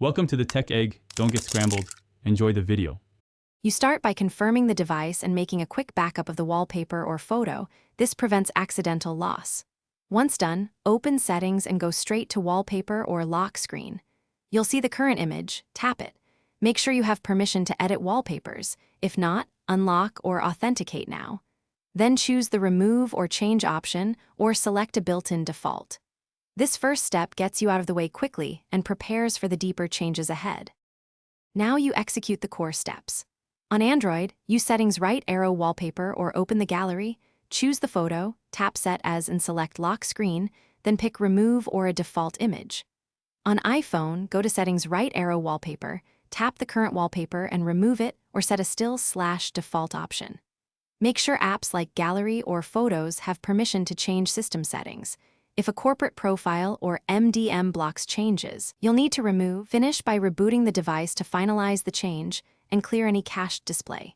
Welcome to the Tech Egg. Don't get scrambled. Enjoy the video. You start by confirming the device and making a quick backup of the wallpaper or photo. This prevents accidental loss. Once done, open Settings and go straight to Wallpaper or Lock Screen. You'll see the current image. Tap it. Make sure you have permission to edit wallpapers. If not, unlock or authenticate now. Then choose the Remove or Change option or select a built-in default. This first step gets you out of the way quickly and prepares for the deeper changes ahead. Now you execute the core steps. On Android, use Settings right arrow Wallpaper or open the gallery, choose the photo, tap Set As and select Lock Screen, then pick Remove or a default image. On iPhone, go to Settings right arrow Wallpaper, tap the current wallpaper and remove it or set a still/default option. Make sure apps like Gallery or Photos have permission to change system settings. If a corporate profile or MDM blocks changes, you'll need to remove. Finish by rebooting the device to finalize the change and clear any cached display.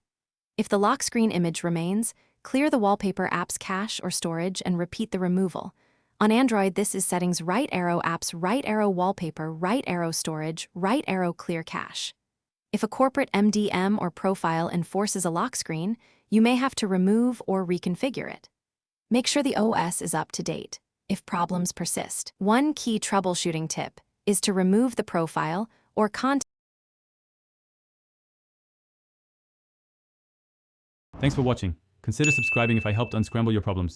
If the lock screen image remains, clear the wallpaper app's cache or storage and repeat the removal. On Android, this is Settings right arrow apps right arrow wallpaper right arrow storage right arrow clear cache. If a corporate MDM or profile enforces a lock screen, you may have to remove or reconfigure it. Make sure the OS is up to date. If problems persist, one key troubleshooting tip is to remove the profile or content. Thanks for watching. Consider subscribing if I helped unscramble your problems.